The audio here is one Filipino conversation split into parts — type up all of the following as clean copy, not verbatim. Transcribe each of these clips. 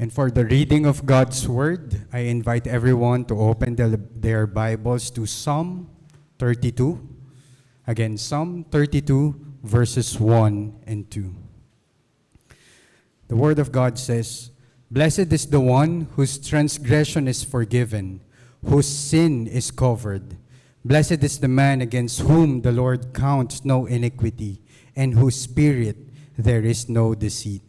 And for the reading of God's Word, I invite everyone to open their Bibles to Psalm 32. Again, Psalm 32, verses 1 and 2. The Word of God says, "Blessed is the one whose transgression is forgiven, whose sin is covered. Blessed is the man against whom the Lord counts no iniquity, and whose spirit there is no deceit."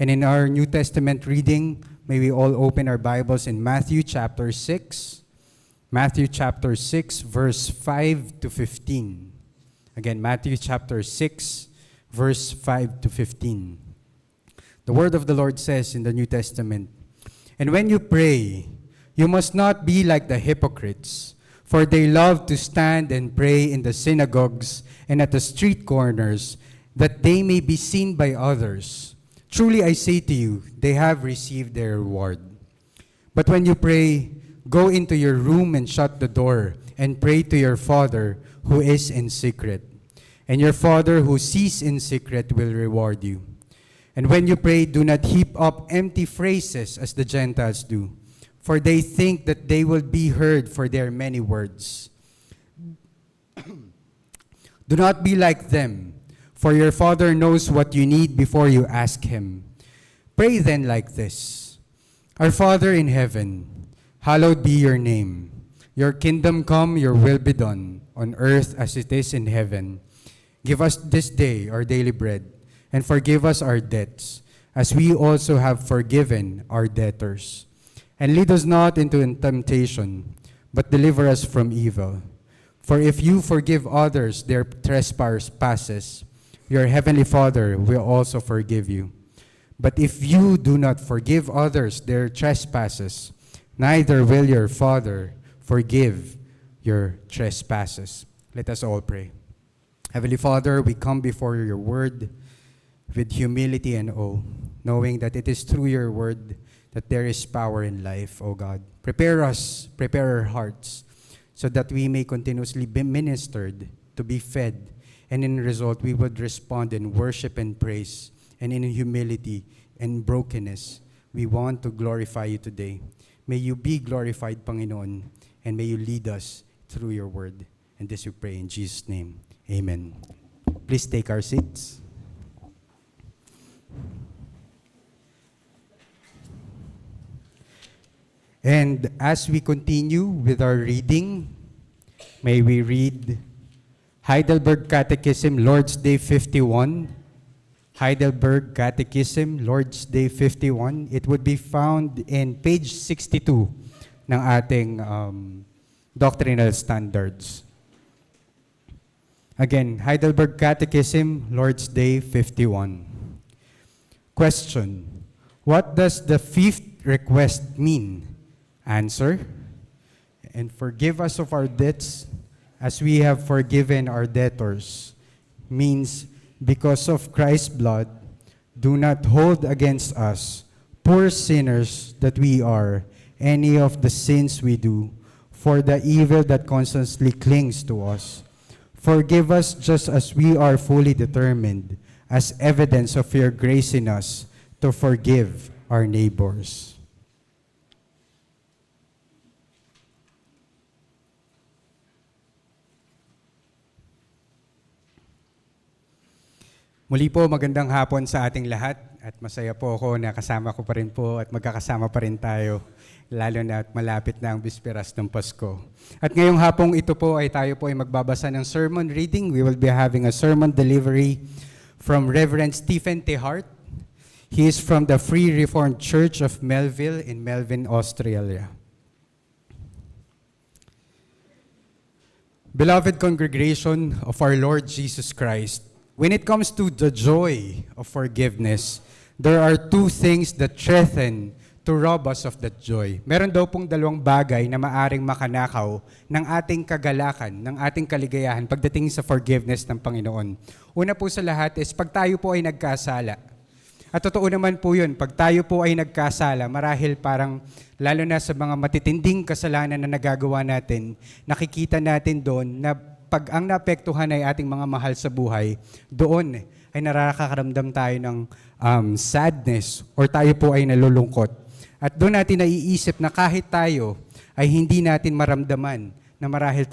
And in our New Testament reading, may we all open our Bibles in Matthew chapter 6. Matthew chapter 6, verse 5 to 15. Again, Matthew chapter 6, verse 5 to 15. The word of the Lord says in the New Testament, "And when you pray, you must not be like the hypocrites, for they love to stand and pray in the synagogues and at the street corners, that they may be seen by others. Truly I say to you, they have received their reward. But when you pray, go into your room and shut the door, and pray to your Father who is in secret. And your Father who sees in secret will reward you. And when you pray, do not heap up empty phrases as the Gentiles do, for they think that they will be heard for their many words. Do not be like them, for your Father knows what you need before you ask Him. Pray then like this: Our Father in heaven, hallowed be your name. Your kingdom come, your will be done, on earth as it is in heaven. Give us this day our daily bread, and forgive us our debts, as we also have forgiven our debtors. And lead us not into temptation, but deliver us from evil. For if you forgive others their trespasses, your heavenly Father will also forgive you. But if you do not forgive others their trespasses, neither will your Father forgive your trespasses." Let us all pray. Heavenly Father, we come before your word with humility and awe, knowing that it is through your word that there is power in life, O God. Prepare us, prepare our hearts, so that we may continuously be ministered, to be fed, and in result we would respond in worship and praise, and in humility and brokenness. We want to glorify you today. May you be glorified, Panginoon, and may you lead us through your word. And this we pray in Jesus' name. Amen. Please take our seats. And as we continue with our reading, may we read Heidelberg Catechism, Lord's Day 51. Heidelberg Catechism, Lord's Day 51. It would be found in page 62 ng ating doctrinal standards. Again, Heidelberg Catechism, Lord's Day 51. Question: what does the fifth request mean? Answer: "And forgive us of our debts as we have forgiven our debtors," means because of Christ's blood, do not hold against us, poor sinners that we are, any of the sins we do, for the evil that constantly clings to us. Forgive us just as we are fully determined, as evidence of your grace in us, to forgive our neighbors. Muli po, magandang hapon sa ating lahat at masaya po ako na kasama ko pa rin po at magkakasama pa rin tayo, lalo na at malapit na ang bisperas ng Pasko. At ngayong hapong ito po ay tayo po ay magbabasa ng sermon reading. We will be having a sermon delivery from Reverend Stephen T. Hart. He is from the Free Reformed Church of Melville in Melbourne, Australia. Beloved congregation of our Lord Jesus Christ, when it comes to the joy of forgiveness, there are two things that threaten to rob us of that joy. Meron daw pong dalawang bagay na maaring makanakaw ng ating kagalakan, ng ating kaligayahan pagdating sa forgiveness ng Panginoon. Una po sa lahat is pag tayo po ay nagkasala. At totoo naman po yun, pag tayo po ay nagkasala, marahil parang lalo na sa mga matitinding kasalanan na nagagawa natin, nakikita natin doon na pag ang naapektuhan ay ating mga mahal sa buhay, doon ay nakakaramdam tayo ng sadness or tayo po ay nalulungkot. At doon natin naiisip na kahit tayo ay hindi natin maramdaman na marahil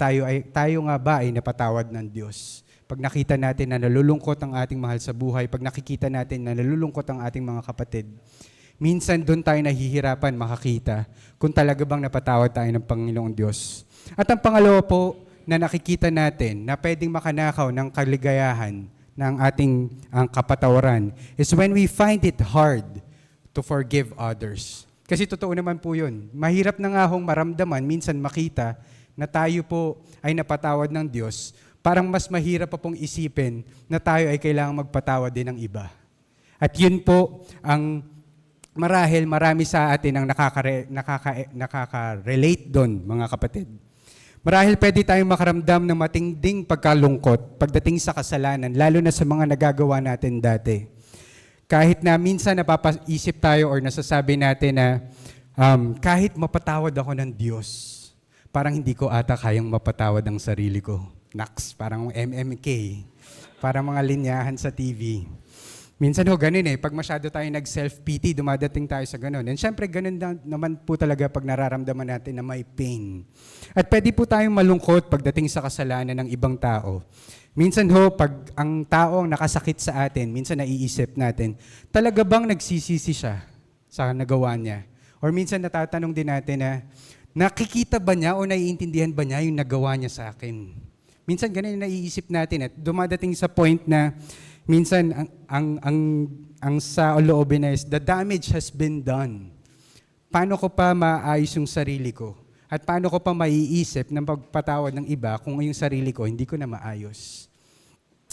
tayo nga ba ay napatawad ng Diyos. Pag nakita natin na nalulungkot ang ating mahal sa buhay, pag nakikita natin na nalulungkot ang ating mga kapatid, minsan doon tayo nahihirapan makakita kung talaga bang napatawad tayo ng Panginoong Diyos. At ang pangalawa po na nakikita natin na pwedeng makanakaw ng kaligayahan ng ating ang kapatawaran is when we find it hard to forgive others. Kasi totoo naman po yun. Mahirap na nga hong maramdaman, minsan makita na tayo po ay napatawad ng Diyos. Parang mas mahirap pa pong isipin na tayo ay kailangang magpatawad din ng iba. At yun po ang marahil marami sa atin ang nakaka-relate doon, mga kapatid. Marahil pwede tayong makaramdam ng matinding pagkalungkot pagdating sa kasalanan, lalo na sa mga nagagawa natin dati. Kahit na minsan napapaisip tayo or nasasabi natin na kahit mapatawad ako ng Diyos, parang hindi ko ata kayang mapatawad ang sarili ko. Naks, parang MMK, parang mga linyahan sa TV. Minsan ho, ganun pag masyado tayo nag-self-pity, dumadating tayo sa ganun. And syempre, ganun naman po talaga pag nararamdaman natin na may pain. At pwede po tayong malungkot pagdating sa kasalanan ng ibang tao. Minsan ho, pag ang tao ang nakasakit sa atin, minsan naiisip natin, talaga bang nagsisisi siya sa nagawa niya? Or minsan natatanong din natin na, nakikita ba niya o naiintindihan ba niya yung nagawa niya sa akin? Minsan ganun yung naiisip natin at dumadating sa point na minsan ang sa loobin is the damage has been done. Paano ko pa maayos yung sarili ko? At paano ko pa maiisip ng pagpatawad ng iba kung yung sarili ko hindi ko na maayos?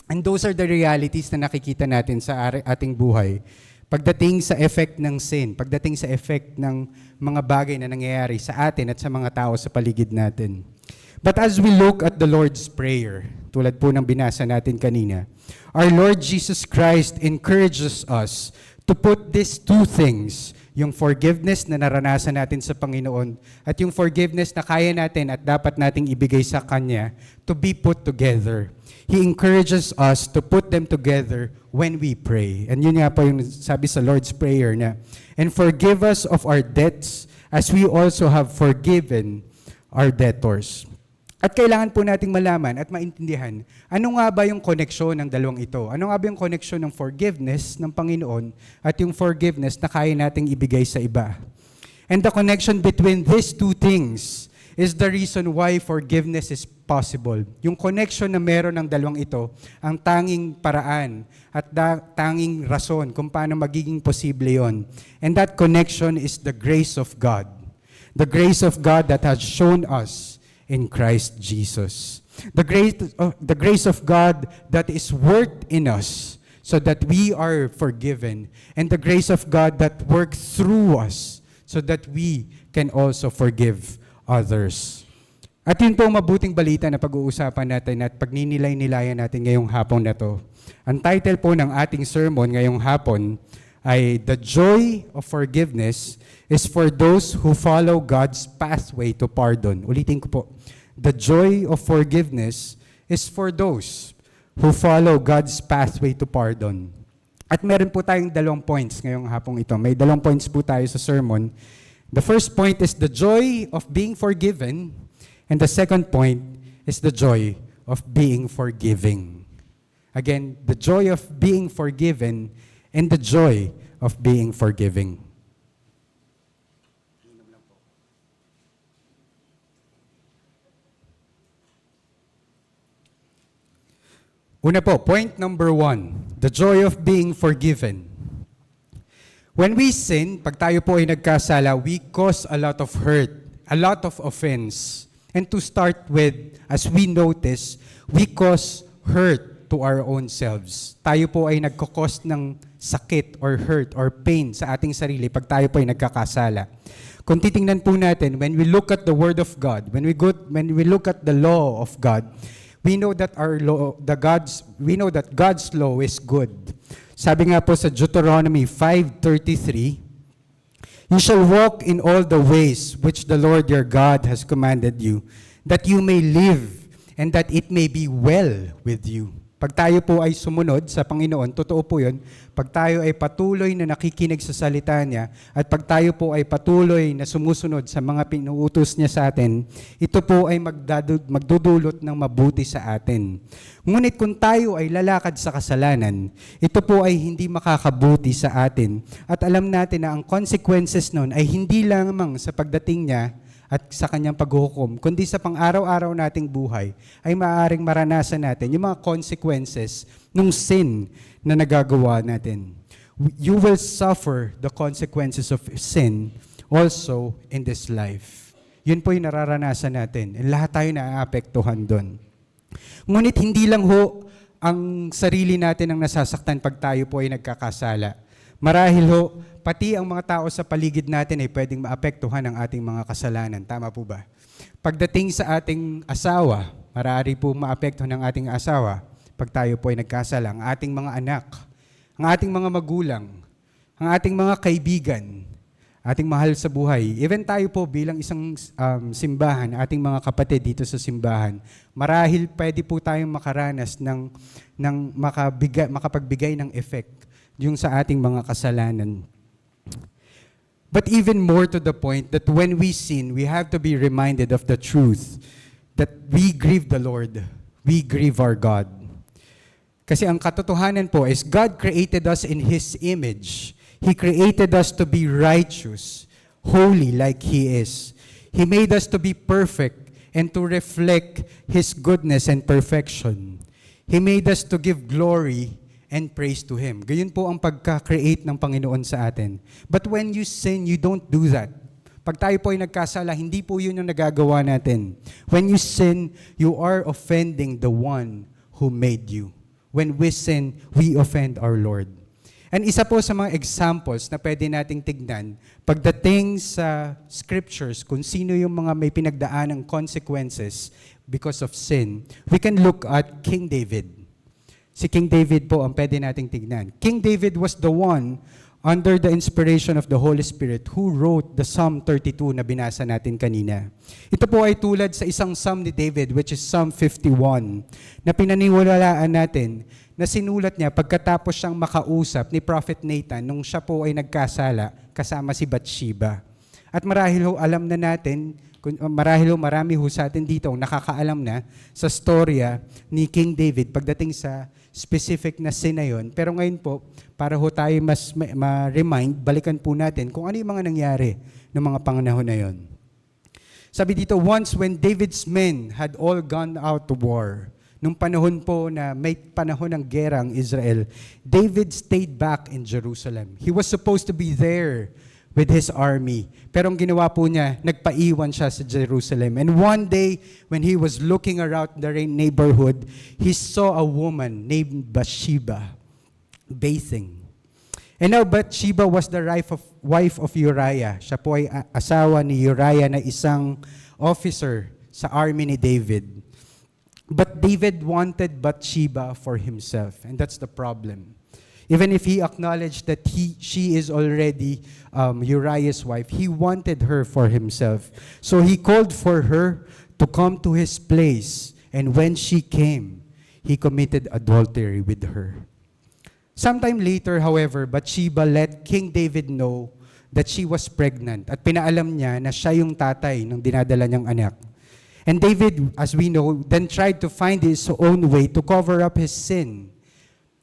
And those are the realities na nakikita natin sa ating buhay. Pagdating sa effect ng sin, pagdating sa effect ng mga bagay na nangyayari sa atin at sa mga tao sa paligid natin. But as we look at the Lord's Prayer, tulad po ng binasa natin kanina, our Lord Jesus Christ encourages us to put these two things, yung forgiveness na naranasan natin sa Panginoon at yung forgiveness na kaya natin at dapat nating ibigay sa Kanya, to be put together. He encourages us to put them together when we pray. And yun nga po yung sabi sa Lord's Prayer na, and forgive us of our debts as we also have forgiven our debtors. At kailangan po nating malaman at maintindihan, ano nga ba yung koneksyon ng dalawang ito? Ano nga ba yung koneksyon ng forgiveness ng Panginoon at yung forgiveness na kaya nating ibigay sa iba? And the connection between these two things is the reason why forgiveness is possible. Yung connection na meron ng dalawang ito, ang tanging paraan at tanging rason kung paano magiging posible yon. And that connection is the grace of God. The grace of God that has shown us in Christ Jesus. The grace of God that is worked in us so that we are forgiven, and the grace of God that works through us so that we can also forgive others. At yun po ang mabuting balita na pag-uusapan natin at pagninilay-nilayan natin ngayong hapon na to. Ang title po ng ating sermon ngayong hapon ay The Joy of Forgiveness is for those who follow God's pathway to pardon. Ulitin ko po. The joy of forgiveness is for those who follow God's pathway to pardon. At meron po tayong 2 points ngayong hapong ito. May 2 points po tayo sa sermon. The first point is the joy of being forgiven, and the second point is the joy of being forgiving. Again, the joy of being forgiven and the joy of being forgiving. Una po, point number 1, the joy of being forgiven. When we sin, pag tayo po ay nagkasala, we cause a lot of hurt, a lot of offense. And to start with, as we notice, we cause hurt to our own selves. Tayo po ay nagkakos ng sakit or hurt or pain sa ating sarili pag tayo po ay nagkakasala. Kung titingnan po natin, when we look at the Word of God, when we look at the law of God, we know that God's law is good. Sabi nga po sa Deuteronomy 5:33, you shall walk in all the ways which the Lord your God has commanded you, that you may live and that it may be well with you. Pag tayo po ay sumunod sa Panginoon, totoo po yun, pag tayo ay patuloy na nakikinig sa salita niya, at pag tayo po ay patuloy na sumusunod sa mga pinuutos niya sa atin, ito po ay magdudulot ng mabuti sa atin. Ngunit kung tayo ay lalakad sa kasalanan, ito po ay hindi makakabuti sa atin. At alam natin na ang consequences nun ay hindi lamang sa pagdating niya at sa kanyang paghuhukom, kundi sa pang-araw-araw nating buhay, ay maaaring maranasan natin yung mga consequences ng sin na nagagawa natin. You will suffer the consequences of sin also in this life. Yun po yung nararanasan natin. Lahat tayo naaapektuhan doon. Ngunit hindi lang ho ang sarili natin ang nasasaktan pag tayo po ay nagkakasala. Marahil ho, pati ang mga tao sa paligid natin ay pwedeng maapektuhan ng ating mga kasalanan. Tama po ba? Pagdating sa ating asawa, marahil po maapektuhan ng ating asawa pag tayo po ay nagkasala, ang ating mga anak, ang ating mga magulang, ang ating mga kaibigan, ating mahal sa buhay. Even tayo po bilang isang simbahan, ating mga kapatid dito sa simbahan, marahil pwede po tayong makaranas ng makapagbigay ng effect yung sa ating mga kasalanan. But even more to the point that when we sin, we have to be reminded of the truth that we grieve the Lord, we grieve our God. Kasi ang katotohanan po is God created us in His image. He created us to be righteous, holy like He is. He made us to be perfect and to reflect His goodness and perfection. He made us to give glory and praise to Him. Gayon po ang pagka-create ng Panginoon sa atin. But when you sin, you don't do that. Pag tayo po ay nagkasala, hindi po yun yung nagagawa natin. When you sin, you are offending the one who made you. When we sin, we offend our Lord. And isa po sa mga examples na pwede nating tignan, pagdating sa scriptures, kung sino yung mga may pinagdaan ng consequences because of sin, we can look at King David. Si King David po ang pwede nating tignan. King David was the one under the inspiration of the Holy Spirit who wrote the Psalm 32 na binasa natin kanina. Ito po ay tulad sa isang Psalm ni David, which is Psalm 51, na pinaniwalaan natin na sinulat niya pagkatapos siyang makausap ni Prophet Nathan nung siya po ay nagkasala kasama si Bathsheba. At marahil ho alam na natin, marahil ho marami ho sa atin dito nakakaalam na sa storya ni King David pagdating sa specific na sin na yun. Pero ngayon po, para ho tayo mas ma-remind, balikan po natin kung ano yung mga nangyari ng mga panganahon na yun. Sabi dito, once when David's men had all gone out to war, nung panahon po na may panahon ng gera ang Israel, David stayed back in Jerusalem. He was supposed to be there with his army. Pero ang ginawa po niya, nagpaiwan siya sa Jerusalem. And one day, when he was looking around the neighborhood, he saw a woman named Bathsheba bathing. And now Bathsheba was the wife of Uriah. Siya po ay asawa ni Uriah na isang officer sa army ni David. But David wanted Bathsheba for himself, and that's the problem. Even if he acknowledged that she is already Uriah's wife, he wanted her for himself. So he called for her to come to his place, and when she came, he committed adultery with her. Sometime later, however, Bathsheba let King David know that she was pregnant at pinaalam niya na siya yung tatay ng dinadala niyang anak. And David, as we know, then tried to find his own way to cover up his sin.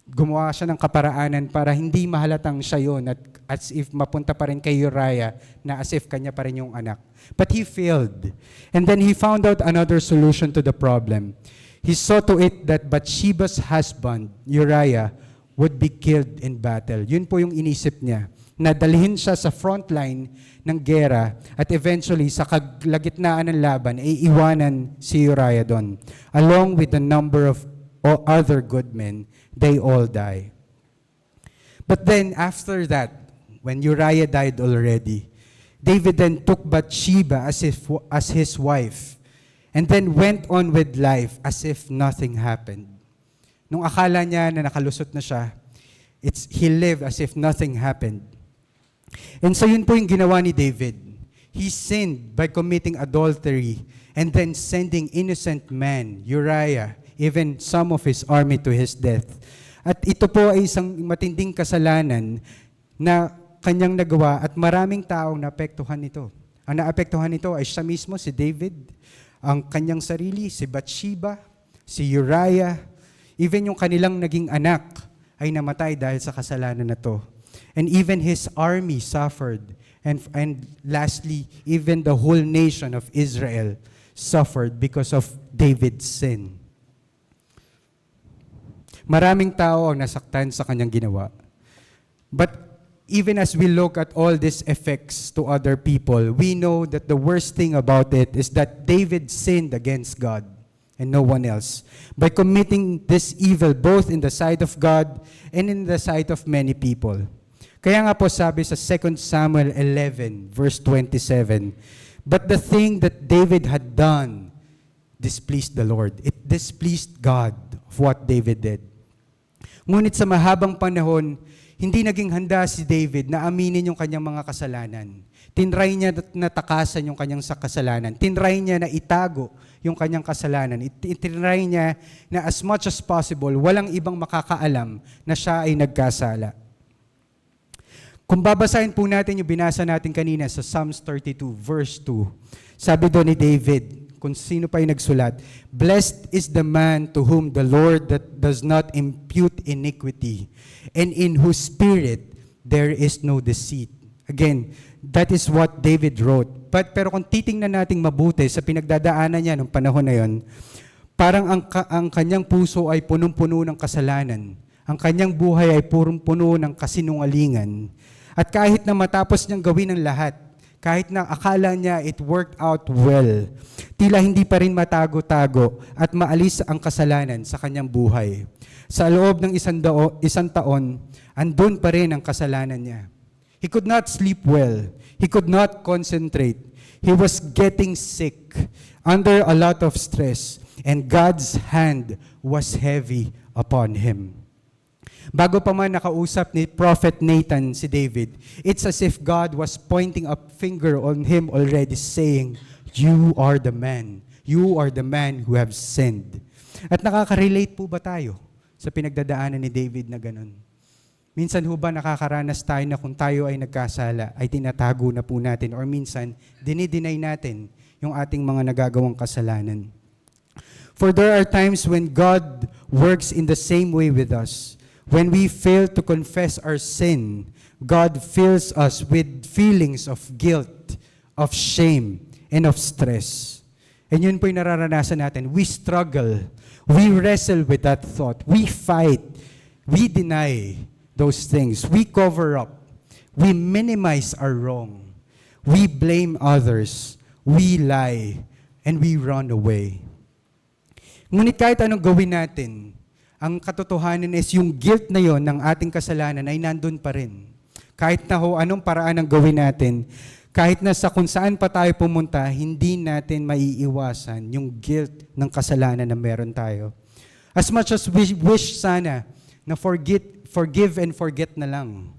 Gumawa siya ng kaparaanan para hindi mahalatang siya yun at as if mapunta pa rin kay Uriah na as if kanya pa rin yung anak. But he failed. And then he found out another solution to the problem. He saw to it that Bathsheba's husband, Uriah, would be killed in battle. Yun po yung inisip niya. Nadalhin siya sa front line ng gera at eventually sa kalagitnaan ng laban ay iwanan si Uriah doon. Along with a number of other good men, they all die. But then after that, when Uriah died already, David then took Bathsheba as his wife and then went on with life as if nothing happened. Nung akala niya na nakalusot na siya, he lived as if nothing happened. And so yun po yung ginawa ni David. He sinned by committing adultery and then sending innocent man, Uriah, even some of his army to his death. At ito po ay isang matinding kasalanan na kanyang nagawa at maraming taong naapektuhan nito. Ang naapektuhan nito ay siya mismo, si David, ang kanyang sarili, si Bathsheba, si Uriah, even yung kanilang naging anak ay namatay dahil sa kasalanan na to. And even his army suffered. And lastly, even the whole nation of Israel suffered because of David's sin. Maraming tao ang nasaktan sa kanyang ginawa. But even as we look at all these effects to other people, we know that the worst thing about it is that David sinned against God and no one else by committing this evil both in the sight of God and in the sight of many people. Kaya nga po sabi sa 2 Samuel 11 verse 27, "But the thing that David had done displeased the Lord." It displeased God of what David did. Ngunit sa mahabang panahon, hindi naging handa si David na aminin yung kanyang mga kasalanan. Tinry niya na takasan yung kanyang kasalanan. Tinry niya na itago yung kanyang kasalanan. Tinry niya na as much as possible, walang ibang makakaalam na siya ay nagkasala. Kung babasahin po natin yung binasa natin kanina sa Psalms 32 verse 2, sabi doon ni David, kung sino pa yung nagsulat, "Blessed is the man to whom the Lord that does not impute iniquity, and in whose spirit there is no deceit." Again, that is what David wrote. Pero kung titingnan nating mabuti sa pinagdadaanan niya nung panahon na yon, parang ang kanyang puso ay punong-puno ng kasalanan. Ang kanyang buhay ay purong-puno ng kasinungalingan. At kahit na matapos niyang gawin ang lahat, kahit na akala niya it worked out well, tila hindi pa rin matago-tago at maalis ang kasalanan sa kanyang buhay. Sa loob ng isang taon, andun pa rin ang kasalanan niya. He could not sleep well. He could not concentrate. He was getting sick, under a lot of stress, and God's hand was heavy upon him. Bago pa man nakausap ni Prophet Nathan si David, it's as if God was pointing a finger on him already saying, "You are the man. You are the man who have sinned." At nakaka-relate po ba tayo sa pinagdadaanan ni David na ganun? Minsan ho ba nakakaranas tayo na kung tayo ay nagkasala, ay tinatago na po natin, or minsan dinideny natin yung ating mga nagagawang kasalanan. For there are times when God works in the same way with us. When we fail to confess our sin, God fills us with feelings of guilt, of shame, and of stress. And yun po yung nararanasan natin. We struggle. We wrestle with that thought. We fight. We deny those things. We cover up. We minimize our wrong. We blame others. We lie. And we run away. Ngunit kahit anong gawin natin, ang katotohanan is yung guilt na yon ng ating kasalanan ay nandun pa rin. Kahit na ho anong paraan ang gawin natin, kahit na sa kung saan pa tayo pumunta, hindi natin maiiwasan yung guilt ng kasalanan na meron tayo. As much as we wish sana na forgive and forget na lang.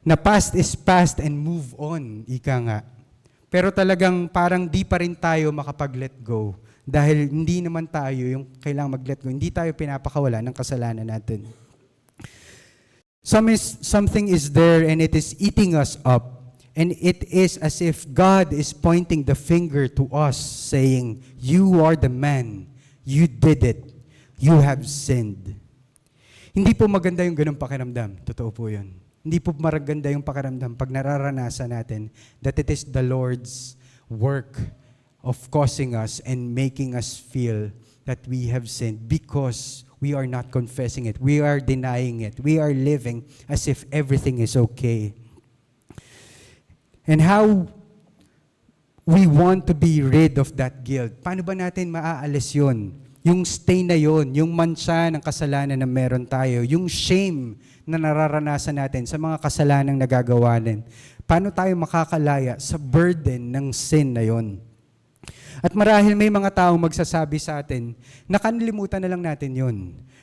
Na past is past and move on, ika nga. Pero talagang parang di pa rin tayo makapag-let go. Dahil hindi naman tayo yung kailangang mag-let go. Hindi tayo pinapakawala ng kasalanan natin. Something is there and it is eating us up. And it is as if God is pointing the finger to us saying, "You are the man. You did it. You have sinned." Hindi po maganda yung ganung pakiramdam. Totoo po yun. Hindi po maganda yung pakiramdam pag nararanasan natin that it is the Lord's work of causing us and making us feel that we have sinned because we are not confessing it. We are denying it. We are living as if everything is okay. And how we want to be rid of that guilt. Paano ba natin maaalis yun? Yung stain na yun, yung mancha ng kasalanan na meron tayo, yung shame na nararanasan natin sa mga kasalanang nagagawa natin. Paano tayo makakalaya sa burden ng sin na yun? At marahil may mga taong magsasabi sa atin, nakanlimutan na lang natin yun.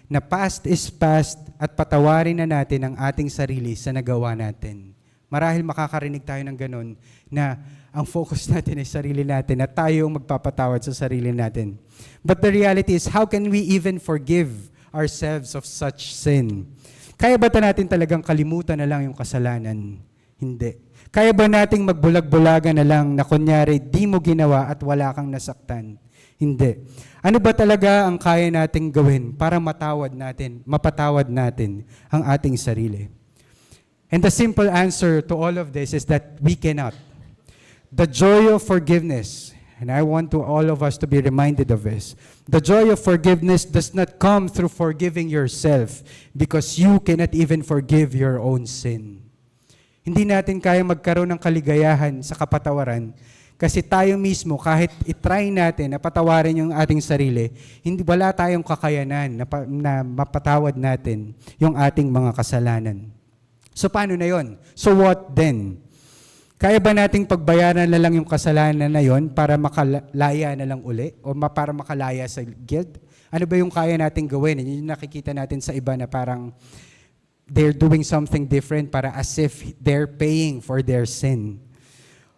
Na past is past at patawarin na natin ang ating sarili sa nagawa natin. Marahil makakarinig tayo ng ganun na ang focus natin ay sarili natin at tayo ang magpapatawad sa sarili natin. But the reality is, how can we even forgive ourselves of such sin? Kaya ba natin talagang kalimutan na lang yung kasalanan? Hindi. Kaya ba nating magbulag-bulagan na lang na kunyari di mo ginawa at wala kang nasaktan? Hindi. Ano ba talaga ang kaya nating gawin para mapatawad natin ang ating sarili? And the simple answer to all of this is that we cannot. The joy of forgiveness, and I want all of us to be reminded of this, the joy of forgiveness does not come through forgiving yourself because you cannot even forgive your own sin. Hindi natin kaya magkaroon ng kaligayahan sa kapatawaran kasi tayo mismo, kahit itry natin na patawarin yung ating sarili, wala tayong kakayanan na mapatawad natin yung ating mga kasalanan. So paano na yon? So what then? Kaya ba nating pagbayaran na lang yung kasalanan na yon para makalaya na lang uli? O para makalaya sa guilt? Ano ba yung kaya nating gawin? Yung nakikita natin sa iba na parang they're doing something different para as if they're paying for their sin.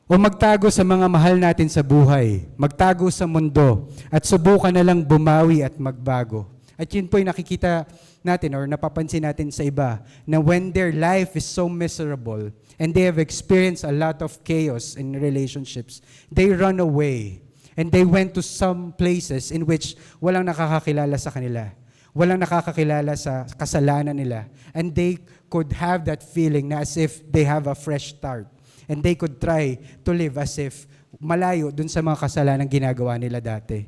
O magtago sa mga mahal natin sa buhay, magtago sa mundo, at subukan na lang bumawi at magbago. At yun po yung nakikita natin or napapansin natin sa iba, na when their life is so miserable and they have experienced a lot of chaos in relationships, they run away and they went to some places in which walang nakakakilala sa kanila. Walang nakakakilala sa kasalanan nila. And they could have that feeling na as if they have a fresh start. And they could try to live as if malayo dun sa mga kasalanan ginagawa nila dati.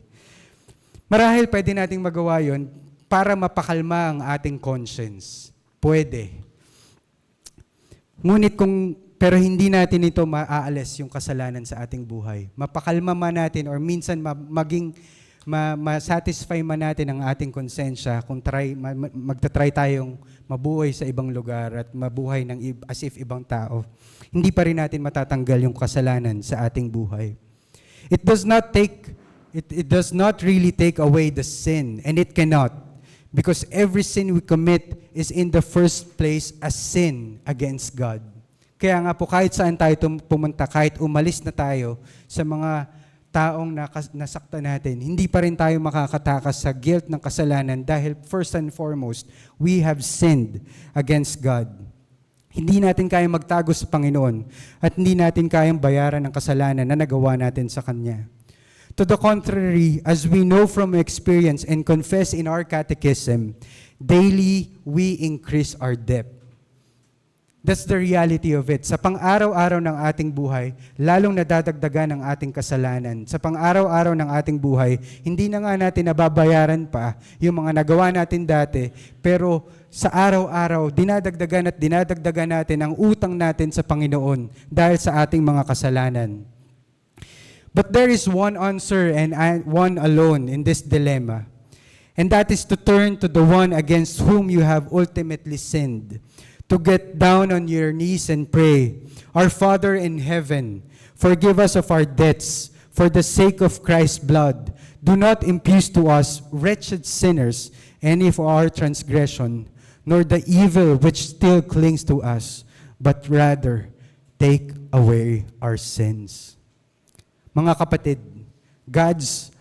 Marahil pwede nating magawa yun para mapakalma ang ating conscience. Pwede. Ngunit pero hindi natin ito maaalis yung kasalanan sa ating buhay. Mapakalma man natin or minsan ma-satisfy man natin ang ating konsensya kung magta-try tayong mabuhay sa ibang lugar at mabuhay as if ibang tao. Hindi pa rin natin matatanggal yung kasalanan sa ating buhay. It does not really take away the sin, and it cannot. Because every sin we commit is in the first place a sin against God. Kaya nga po kahit saan tayo pumunta, kahit umalis na tayo sa mga taong nasaktan natin, hindi pa rin tayo makakatakas sa guilt ng kasalanan dahil first and foremost, we have sinned against God. Hindi natin kayang magtago sa Panginoon at hindi natin kayang bayaran ang kasalanan na nagawa natin sa Kanya. To the contrary, as we know from experience and confess in our catechism, daily we increase our debt. That's the reality of it. Sa pang-araw-araw ng ating buhay, lalong nadadagdagan ang ating kasalanan. Sa pang-araw-araw ng ating buhay, hindi na nga natin nababayaran pa yung mga nagawa natin dati, pero sa araw-araw, dinadagdagan natin ang utang natin sa Panginoon dahil sa ating mga kasalanan. But there is one answer and one alone in this dilemma. And that is to turn to the one against whom you have ultimately sinned. To get down on your knees and pray, Our Father in heaven, forgive us of our debts for the sake of Christ's blood. Do not impute to us, wretched sinners, any of our transgression, nor the evil which still clings to us, but rather take away our sins. Mga kapatid, God's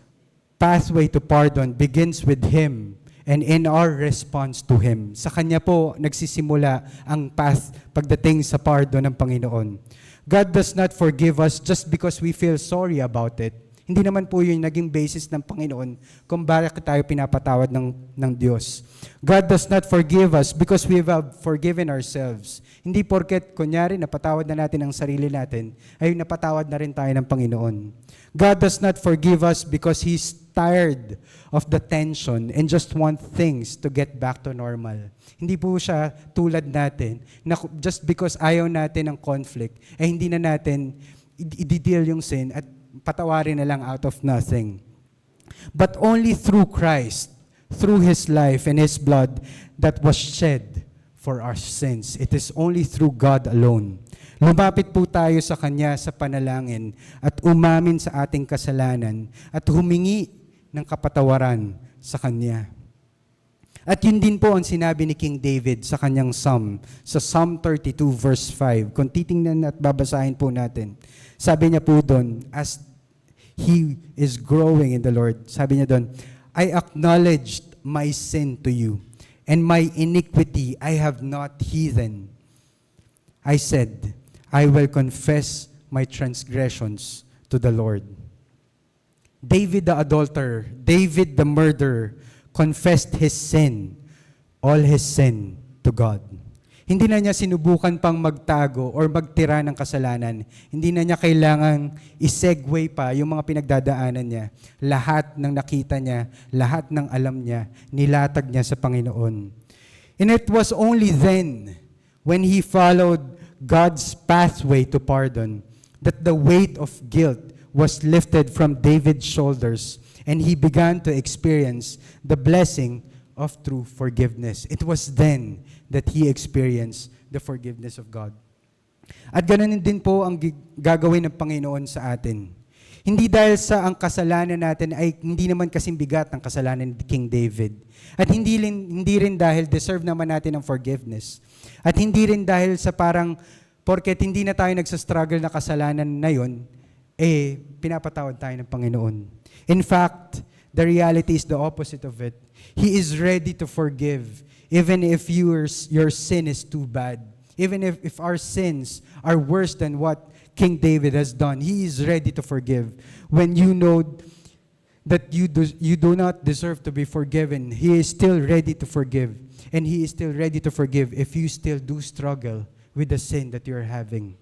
pathway to pardon begins with Him and in our response to Him. Sa Kanya po nagsisimula ang path pagdating sa pardon ng Panginoon. God does not forgive us just because we feel sorry about it. Hindi naman po yun naging basis ng Panginoon kung bakit tayo pinapatawad ng Diyos. God does not forgive us because we have forgiven ourselves. Hindi porket, kunyari, napatawad na natin ang sarili natin, ay napatawad na rin tayo ng Panginoon. God does not forgive us because He's tired of the tension and just want things to get back to normal. Hindi po siya tulad natin na just because ayaw natin ng conflict, ay hindi na natin i-deal yung sin at patawarin na lang out of nothing. But only through Christ, through His life and His blood that was shed for our sins. It is only through God alone. Lumapit po tayo sa Kanya sa panalangin at umamin sa ating kasalanan at humingi ng kapatawaran sa Kanya. At yun din po ang sinabi ni King David sa kanyang psalm, sa Psalm 32 verse 5. Kung titingnan at babasahin po natin, sabi niya po doon, as he is growing in the Lord, sabi niya doon, I acknowledged my sin to you, and my iniquity I have not hidden. I said, I will confess my transgressions to the Lord. David the adulterer, David the murderer, confessed his sin, all his sin to God. Hindi na niya sinubukan pang magtago or magtira ng kasalanan. Hindi na niya kailangang isegue pa yung mga pinagdadaanan niya. Lahat ng nakita niya, lahat ng alam niya, nilatag niya sa Panginoon. And it was only then, when he followed God's pathway to pardon, that the weight of guilt was lifted from David's shoulders, and he began to experience the blessing of true forgiveness. It was then that he experienced the forgiveness of God. At ganoon din po ang gagawin ng Panginoon sa atin. Hindi dahil sa ang kasalanan natin ay hindi naman kasing bigat ang kasalanan ni King David. At hindi rin dahil deserve naman natin ang forgiveness. At hindi rin dahil sa parang porket hindi na tayo nagsastruggle na kasalanan na yon, pinapatawad tayo ng Panginoon. In fact, the reality is the opposite of it. He is ready to forgive, even if your sin is too bad. Even if our sins are worse than what King David has done, He is ready to forgive. When you know that you do not deserve to be forgiven, He is still ready to forgive. And He is still ready to forgive if you still do struggle with the sin that you're having.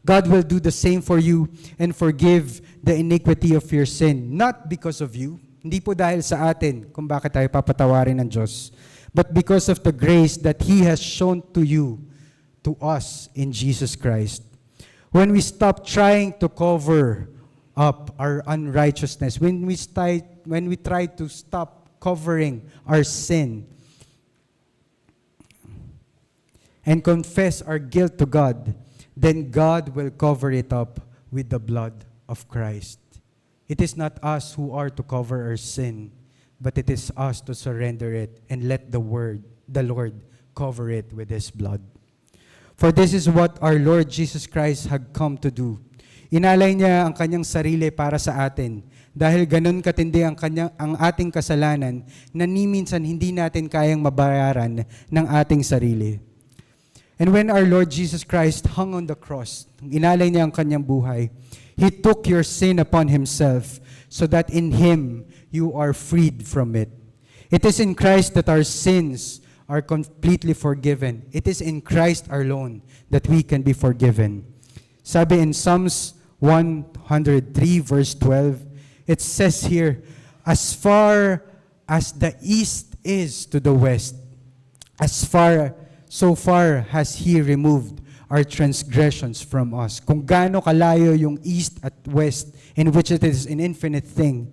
God will do the same for you and forgive the iniquity of your sin, not because of you, hindi po dahil sa atin kung bakit tayo papatawarin ng Diyos, but because of the grace that He has shown to you, to us in Jesus Christ. When we stop trying to cover up our unrighteousness, when we try to stop covering our sin and confess our guilt to God, then God will cover it up with the blood of Christ. It is not us who are to cover our sin, but it is us to surrender it and let the Lord cover it with His blood. For this is what our Lord Jesus Christ had come to do. Inalay niya ang kanyang sarili para sa atin dahil ganun katindi ang ating kasalanan na ni minsan hindi natin kayang mabayaran ng ating sarili. And when our Lord Jesus Christ hung on the cross, inalay niya ang kanyang buhay, He took your sin upon Himself so that in Him you are freed from it. It is in Christ that our sins are completely forgiven. It is in Christ alone that we can be forgiven. Sabi in Psalms 103 verse 12, it says here, as far as the east is to the west, so far has He removed our transgressions from us. Kung gaano kalayo yung east at west, in which it is an infinite thing,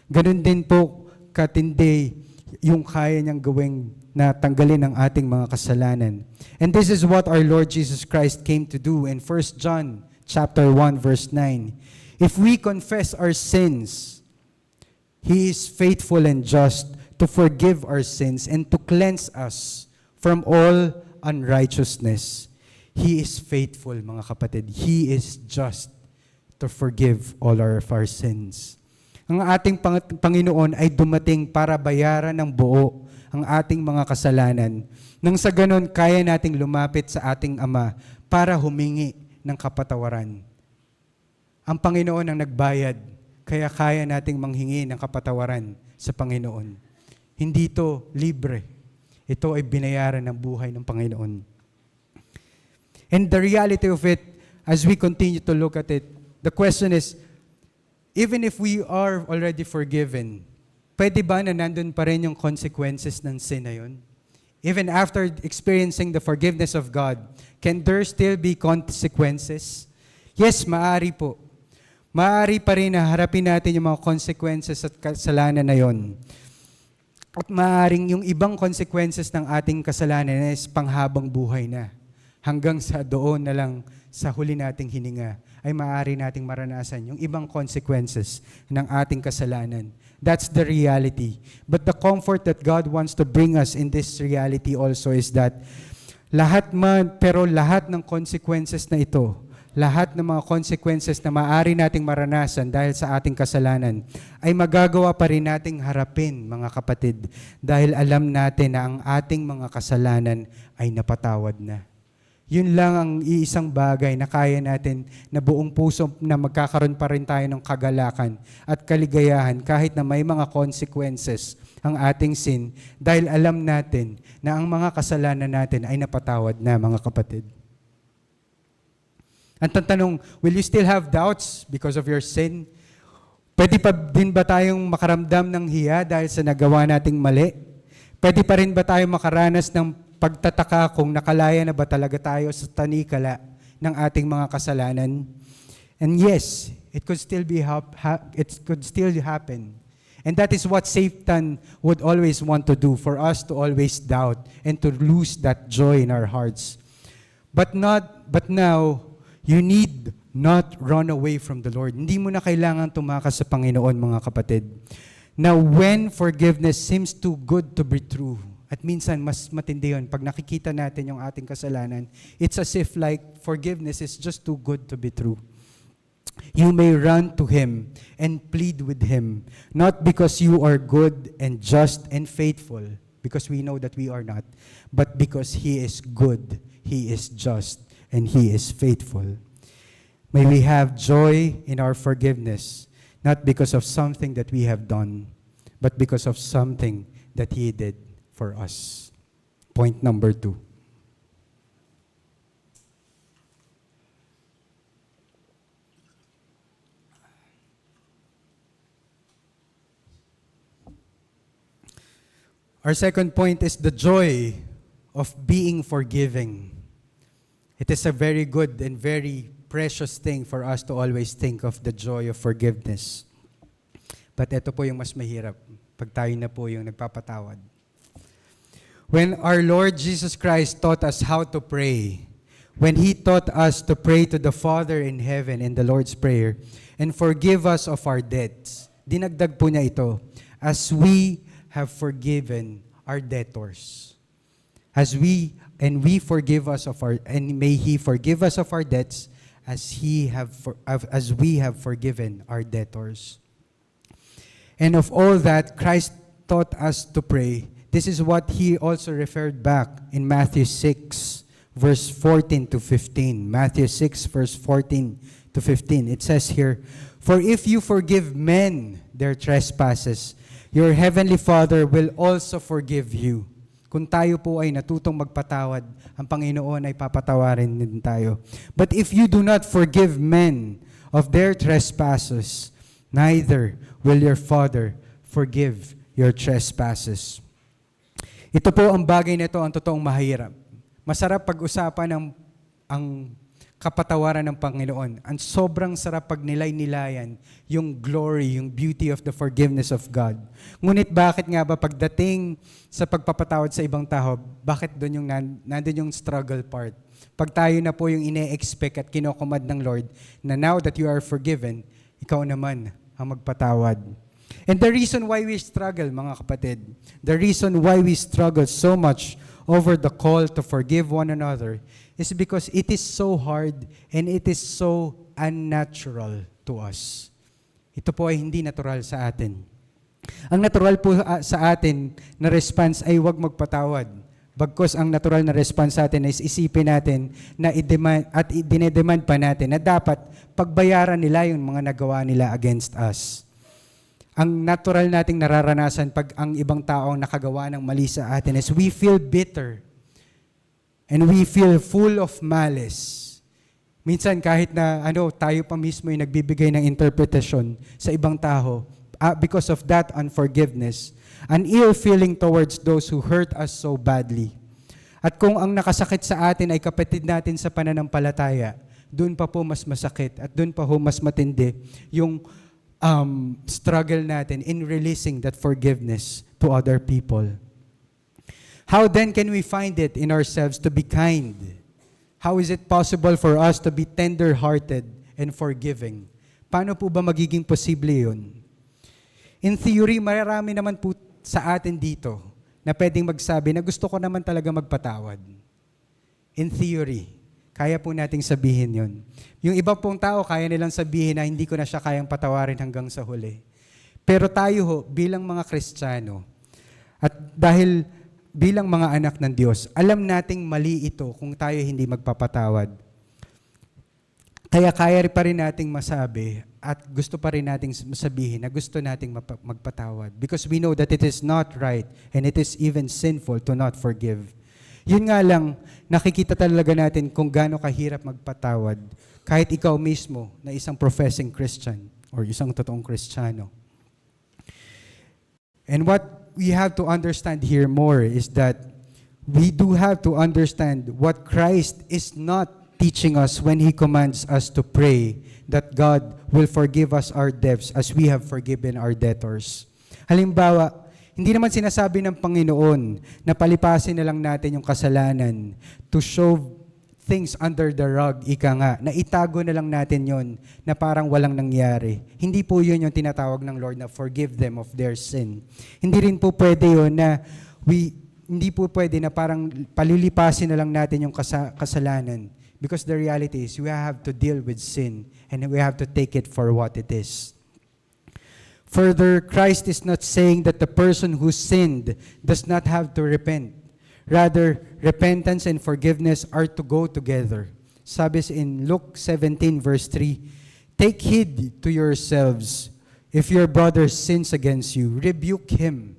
ganun din po katindi yung kaya niyang gawing na tanggalin ang ating mga kasalanan. And this is what our Lord Jesus Christ came to do in 1 John chapter 1 verse 9. If we confess our sins, He is faithful and just to forgive our sins and to cleanse us from all unrighteousness. He is faithful, mga kapatid. He is just to forgive all of our sins. Ang ating Panginoon ay dumating para bayaran ng buo ang ating mga kasalanan. Nang sa ganon, kaya nating lumapit sa ating Ama para humingi ng kapatawaran. Ang Panginoon ang nagbayad, kaya kaya nating manghingi ng kapatawaran sa Panginoon. Hindi ito libre. Ito ay binayaran ng buhay ng Panginoon. And the reality of it, as we continue to look at it, the question is, even if we are already forgiven, pwede ba na nandun pa rin yung consequences ng sin na yun? Even after experiencing the forgiveness of God, can there still be consequences? Yes, maaari po. Maaari pa rin na harapin natin yung mga consequences at kasalanan na yun. At maaaring yung ibang consequences ng ating kasalanan is panghabang buhay na. hanggang sa doon na lang sa huli nating hininga ay maaari nating maranasan yung ibang consequences ng ating kasalanan. That's the reality. But the comfort that God wants to bring us in this reality also is that lahat ng consequences na ito, lahat ng mga consequences na maaari nating maranasan dahil sa ating kasalanan, ay magagawa pa rin nating harapin, mga kapatid, dahil alam natin na ang ating mga kasalanan ay napatawad na. Yun lang ang iisang bagay na kaya natin na buong puso na magkakaroon pa rin tayo ng kagalakan at kaligayahan kahit na may mga consequences ang ating sin dahil alam natin na ang mga kasalanan natin ay napatawad na, mga kapatid. Ang tanong, will you still have doubts because of your sin? Pwede pa din ba tayong makaramdam ng hiya dahil sa nagawa nating mali? Pwede pa rin ba tayo makaranas ng pagtataka kung nakalaya na ba talaga tayo sa tanikala ng ating mga kasalanan? And yes, it could still happen. And that is what Satan would always want to do, for us to always doubt and to lose that joy in our hearts. But now, you need not run away from the Lord. Hindi mo na kailangan tumakas sa Panginoon, mga kapatid. Now, when forgiveness seems too good to be true, at minsan mas matindi yun, pag nakikita natin yung ating kasalanan, it's as if like forgiveness is just too good to be true. You may run to Him and plead with Him, not because you are good and just and faithful, because we know that we are not, but because He is good, He is just, and He is faithful. May we have joy in our forgiveness, not because of something that we have done, but because of something that He did for us. Point number 2. Our second point is the joy of being forgiving. It is a very good and very precious thing for us to always think of the joy of forgiveness. But ito po yung mas mahirap, pag tayo na po yung nagpapatawad. When our Lord Jesus Christ taught us how to pray, when He taught us to pray to the Father in heaven in the Lord's Prayer, and forgive us of our debts, dinagdag po niya ito, as we have forgiven our debtors. And may He forgive us of our debts as we have forgiven our debtors. And of all that Christ taught us to pray, this is what He also referred back in Matthew 6, verse 14 to 15. Matthew 6, verse 14 to 15. It says here, "For if you forgive men their trespasses, your heavenly Father will also forgive you." Kung tayo po ay natutong magpatawad, ang Panginoon ay papatawarin din tayo. "But if you do not forgive men of their trespasses, neither will your Father forgive your trespasses." Ito po ang bagay na ito, ang totoong mahirap. Masarap pag-usapan ang kapatawaran ng Panginoon. Ang sobrang sarap pag nilay-nilayan yung glory, yung beauty of the forgiveness of God. Ngunit bakit nga ba pagdating sa pagpapatawad sa ibang tao, bakit doon yung nandun yung struggle part? Pag tayo na po yung ine-expect at kinokomand ng Lord na now that you are forgiven, ikaw naman ang magpatawad. And the reason why we struggle, mga kapatid, the reason why we struggle so much over the call to forgive one another is because it is so hard and it is so unnatural to us. Ito po ay hindi natural sa atin. Ang natural po sa atin na response ay huwag magpatawad. Bagkus ang natural na response sa atin is isipin natin na dinedemand pa natin na dapat pagbayaran nila yung mga nagawa nila against us. Ang natural nating nararanasan pag ang ibang tao ang nakagawa ng mali sa atin is we feel bitter and we feel full of malice. Minsan kahit na tayo pa mismo yung nagbibigay ng interpretation sa ibang tao because of that unforgiveness, an ill feeling towards those who hurt us so badly. At kung ang nakasakit sa atin ay kapatid natin sa pananampalataya, doon pa po mas masakit at doon pa po mas matindi yung struggle natin in releasing that forgiveness to other people. How then can we find it in ourselves to be kind How is it possible for us to be tender-hearted and forgiving? Paano po ba magiging posible yun? In theory, marami naman po sa atin dito na pwedeng magsabi na gusto ko naman talaga magpatawad. In theory, kaya po nating sabihin yun. Yung iba pong tao, kaya nilang sabihin na hindi ko na siya kayang patawarin hanggang sa huli. Pero tayo ho, bilang mga Kristiyano, at dahil bilang mga anak ng Diyos, alam nating mali ito kung tayo hindi magpapatawad. Kaya kaya pa rin nating masabi at gusto pa rin nating sabihin na gusto nating magpatawad. Because we know that it is not right and it is even sinful to not forgive. Yun nga lang, nakikita talaga natin kung gaano kahirap magpatawad kahit ikaw mismo na isang professing Christian or isang totoong Kristiyano. And what we have to understand here more is that we do have to understand what Christ is not teaching us when He commands us to pray that God will forgive us our debts as we have forgiven our debtors. Halimbawa, hindi naman sinasabi ng Panginoon na palipasin na lang natin yung kasalanan to show things under the rug, ika nga, na itago na lang natin yon na parang walang nangyari. Hindi po yun yung tinatawag ng Lord na forgive them of their sin. Hindi rin po pwede yun na hindi po pwede na parang palilipasin na lang natin yung kasalanan. Because the reality is we have to deal with sin and we have to take it for what it is. Further, Christ is not saying that the person who sinned does not have to repent. Rather, repentance and forgiveness are to go together. Sabi in Luke 17 verse 3, "Take heed to yourselves. If your brother sins against you, rebuke him.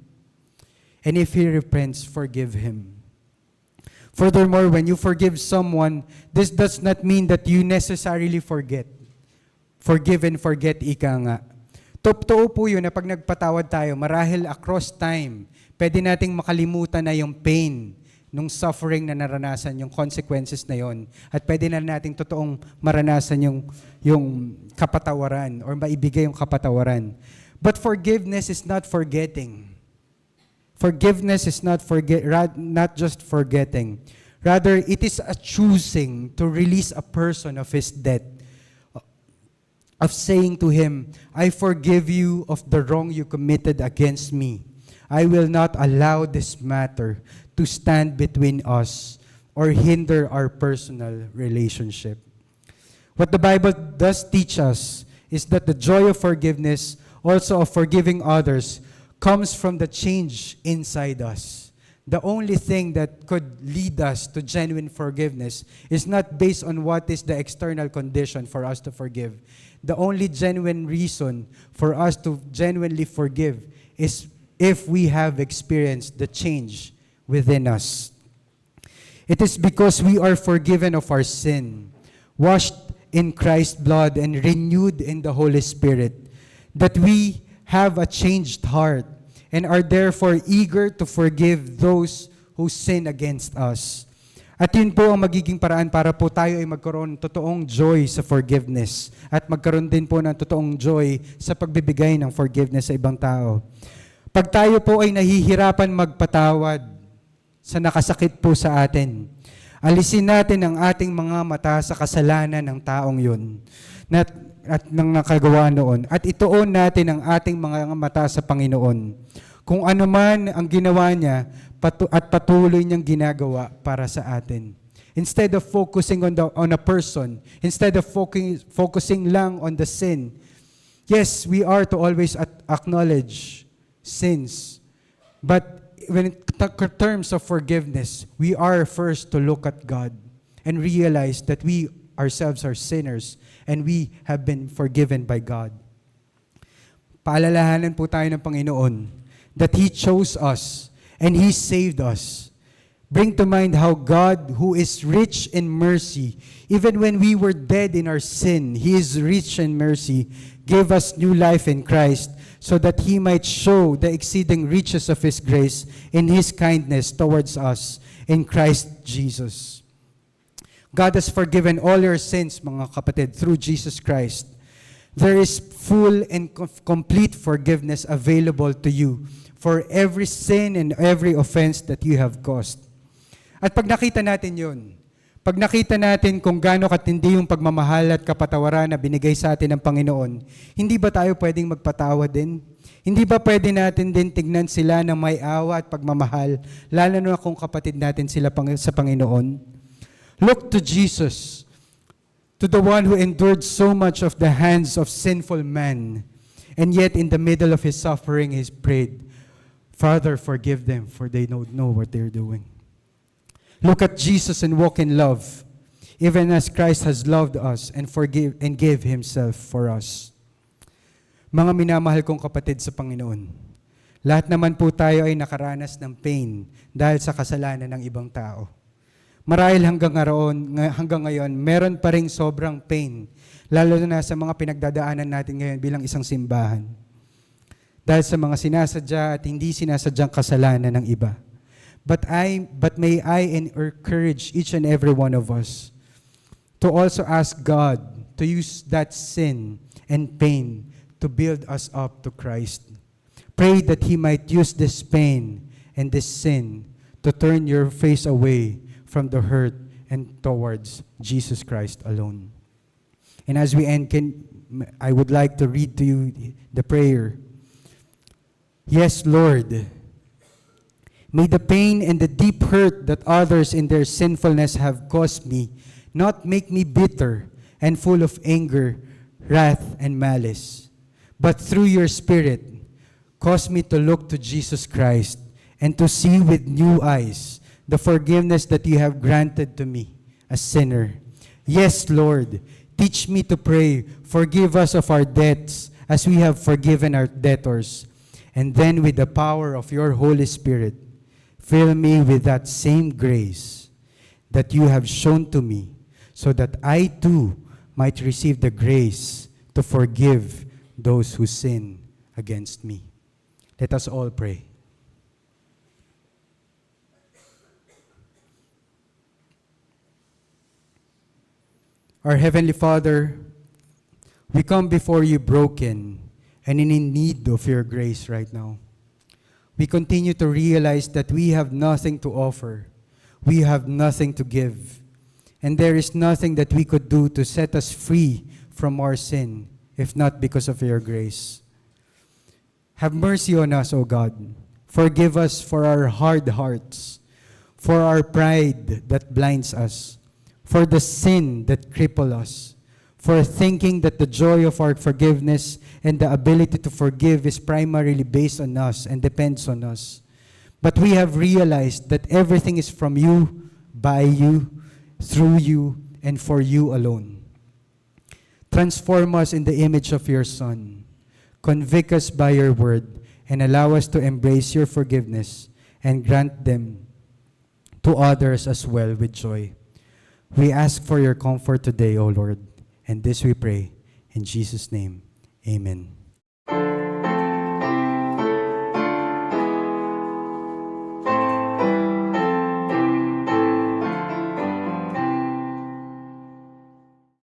And if he repents, forgive him." Furthermore, when you forgive someone, this does not mean that you necessarily forget. Forgive and forget, ika nga. Totoo po yun na pag nagpatawad tayo, marahil across time, pwede nating makalimutan na yung pain nung suffering na naranasan, yung consequences na yon. At pwede na nating totoong maranasan yung kapatawaran or maibigay yung kapatawaran. But forgiveness is not forgetting. Forgiveness is not just forgetting. Rather, it is a choosing to release a person of his debt, of saying to him, "I forgive you of the wrong you committed against me. I will not allow this matter to stand between us or hinder our personal relationship." What the Bible does teach us is that the joy of forgiveness, also of forgiving others, comes from the change inside us. The only thing that could lead us to genuine forgiveness is not based on what is the external condition for us to forgive. The only genuine reason for us to genuinely forgive is if we have experienced the change within us. It is because we are forgiven of our sin, washed in Christ's blood, and renewed in the Holy Spirit, that we have a changed heart and are therefore eager to forgive those who sin against us. At yun po ang magiging paraan para po tayo ay magkaroon ng totoong joy sa forgiveness at magkaroon din po ng totoong joy sa pagbibigay ng forgiveness sa ibang tao. Pag tayo po ay nahihirapan magpatawad sa nakasakit po sa atin, alisin natin ang ating mga mata sa kasalanan ng taong yun at nang nakagawa noon. At ituon natin ang ating mga mata sa Panginoon. Kung ano man ang ginawa niya at patuloy niyang ginagawa para sa atin. Instead of focusing on a person, instead of focusing lang on the sin, yes, we are to always acknowledge sins. But when in terms of forgiveness, we are first to look at God and realize that we ourselves are sinners and we have been forgiven by God. Paalalahanan po tayo ng Panginoon that He chose us and He saved us. Bring to mind how God, who is rich in mercy, even when we were dead in our sin, He is rich in mercy, gave us new life in Christ, so that He might show the exceeding riches of His grace in His kindness towards us in Christ Jesus. God has forgiven all your sins, mga kapatid, through Jesus Christ. There is full and complete forgiveness available to you for every sin and every offense that you have caused. At pag nakita natin yun, Pag nakita natin kung gaano katindi yung pagmamahal at kapatawaran na binigay sa atin ng Panginoon, hindi ba tayo pwedeng magpatawa din? Hindi ba pwede natin din tignan sila ng may awa at pagmamahal, lalo na kung kapatid natin sila sa Panginoon? Look to Jesus, to the one who endured so much of the hands of sinful men, and yet in the middle of his suffering, he prayed, Father, forgive them, for they don't know what they're doing. Look at Jesus and walk in love, even as Christ has loved us and gave Himself for us. Mga minamahal kong kapatid sa Panginoon, lahat naman po tayo ay nakaranas ng pain dahil sa kasalanan ng ibang tao. Marahil hanggang ngayon, meron pa ring sobrang pain, lalo na sa mga pinagdadaanan natin ngayon bilang isang simbahan. Dahil sa mga sinasadya at hindi sinasadyang kasalanan ng iba. But may I encourage each and every one of us to also ask God to use that sin and pain to build us up to Christ. Pray that He might use this pain and this sin to turn your face away from the hurt and towards Jesus Christ alone. And as we end, I would like to read to you the prayer. Yes, Lord, may the pain and the deep hurt that others in their sinfulness have caused me not make me bitter and full of anger, wrath, and malice, but through your Spirit, cause me to look to Jesus Christ and to see with new eyes the forgiveness that you have granted to me, a sinner. Yes, Lord, teach me to pray, forgive us of our debts as we have forgiven our debtors, and then with the power of your Holy Spirit, fill me with that same grace that you have shown to me, so that I too might receive the grace to forgive those who sin against me. Let us all pray. Our Heavenly Father, we come before you broken and in need of your grace right now. We continue to realize that we have nothing to offer. We have nothing to give. And there is nothing that we could do to set us free from our sin, if not because of your grace. Have mercy on us, O God. Forgive us for our hard hearts, for our pride that blinds us, for the sin that cripples us, for thinking that the joy of our forgiveness and the ability to forgive is primarily based on us and depends on us. But we have realized that everything is from you, by you, through you, and for you alone. Transform us in the image of your Son. Convict us by your word, and allow us to embrace your forgiveness and grant them to others as well with joy. We ask for your comfort today, O Lord, and this we pray in Jesus' name. Amen.